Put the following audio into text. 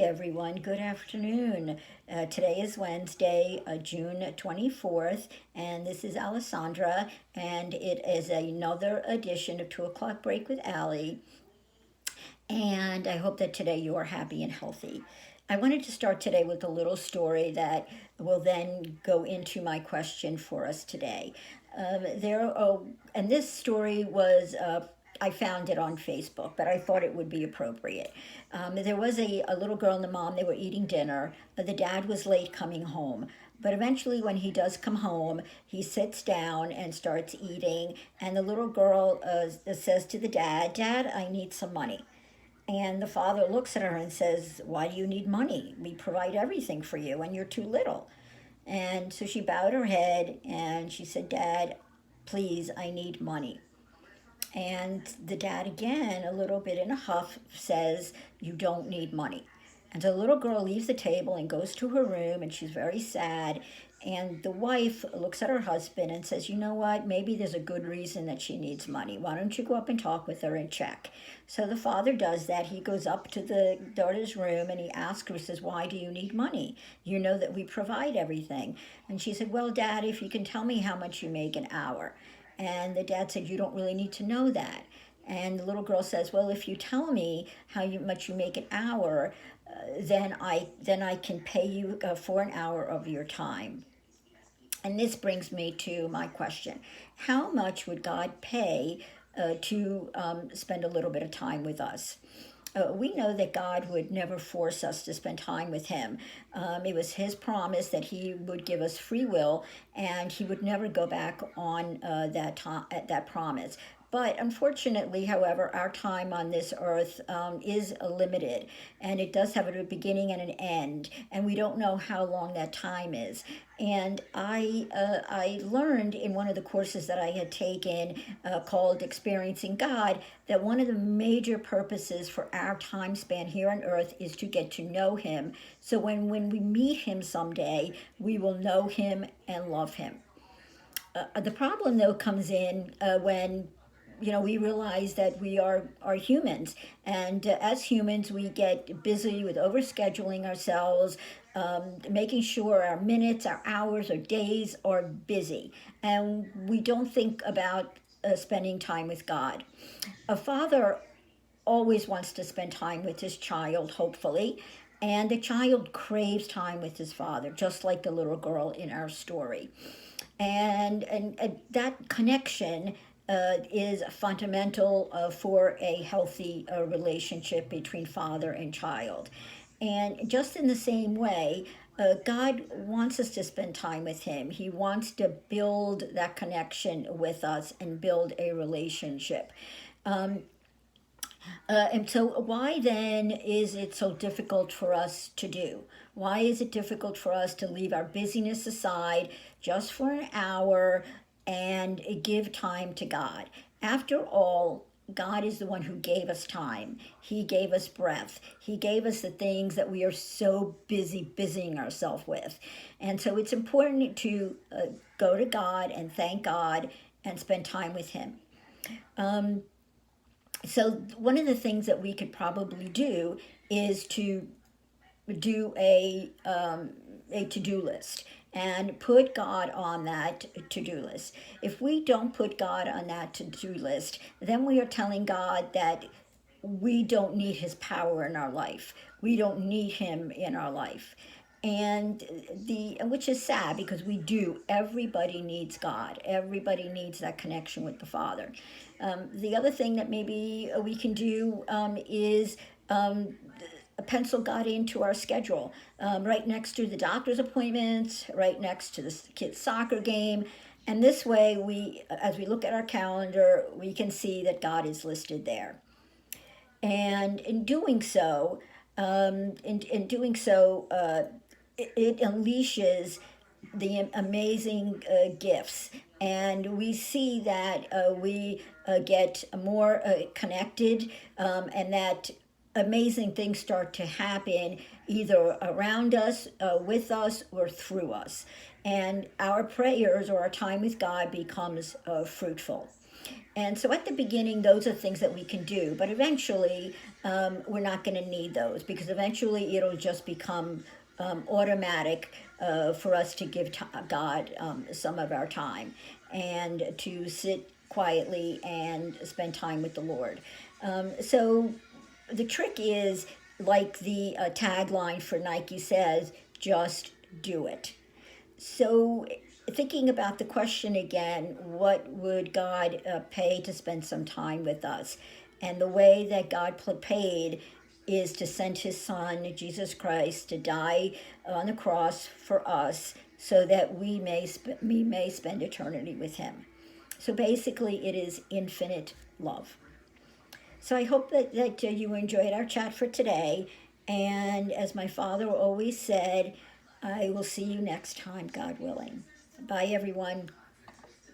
everyone. Good afternoon. Today is Wednesday, June 24th, and this is Alessandra, and it is another edition of 2 o'clock break with Allie. And I hope that today you are happy and healthy. I wanted to start today with a little story that will then go into my question for us today. And this story was I found it on Facebook, but I thought it would be appropriate. There was a little girl and the mom, they were eating dinner. The dad was late coming home. But eventually, when he does come home, he sits down and starts eating. And the little girl says to the dad, "Dad, I need some money." And the father looks at her and says, "Why do you need money? We provide everything for you, and you're too little." And so she bowed her head and she said, "Dad, please, I need money." And the dad, again, a little bit in a huff, says, "You don't need money." And so the little girl leaves the table and goes to her room, and she's very sad. And the wife looks at her husband and says, "You know what? Maybe there's a good reason that she needs money. Why don't you go up and talk with her and check?" So the father does that. He goes up to the daughter's room and he asks her, he says, "Why do you need money? You know that we provide everything." And she said, "Well, Dad, if you can tell me how much you make an hour." And the dad said, "You don't really need to know that." And the little girl says, "Well, if you tell me much you make an hour, then I can pay you for an hour of your time." And this brings me to my question: how much would God pay to spend a little bit of time with us? We know that God would never force us to spend time with Him. It was His promise that He would give us free will, and He would never go back on that promise. But unfortunately, however, our time on this earth is limited, and it does have a beginning and an end, and we don't know how long that time is. And I learned in one of the courses that I had taken called Experiencing God that one of the major purposes for our time span here on earth is to get to know Him. So when we meet Him someday, we will know Him and love Him. The problem, though, comes in when we realize that we are humans, and as humans we get busy with overscheduling ourselves, making sure our minutes, our hours, our days are busy, and we don't think about spending time with God. A father always wants to spend time with his child, hopefully, and the child craves time with his father, just like the little girl in our story. And that connection is fundamental for a healthy relationship between father and child. And just in the same way, God wants us to spend time with Him. He wants to build that connection with us and build a relationship. And so, why then is it so difficult for us to do? Why is it difficult for us to leave our busyness aside just for an hour and give time to God? After all, God is the one who gave us time. He gave us breath. He gave us the things that we are so busying ourselves with. And so it's important to go to God and thank God and spend time with Him. So one of the things that we could probably do is to do a to-do list and put God on that to-do list. If we don't put God on that to-do list, then we are telling God that we don't need His power in our life. We don't need Him in our life. And which is sad, because we do. Everybody needs God. Everybody needs that connection with the Father. The other thing that maybe we can do is pencil God into our schedule, right next to the doctor's appointments, right next to the kids' soccer game. And this way, as we look at our calendar, we can see that God is listed there. And in doing so, it unleashes the amazing gifts, and we see that we get more connected, and that amazing things start to happen either around us, with us, or through us, and our prayers or our time with God becomes fruitful. And so at the beginning, those are things that we can do, but eventually we're not going to need those because eventually it'll just become automatic for us to give God some of our time and to sit quietly and spend time with the Lord. So the trick is, like the tagline for Nike says, just do it. So, thinking about the question again, what would God pay to spend some time with us? And the way that God paid is to send his son, Jesus Christ, to die on the cross for us so that we may spend eternity with him. So basically, it is infinite love. So I hope that you enjoyed our chat for today. And as my father always said, I will see you next time, God willing. Bye, everyone.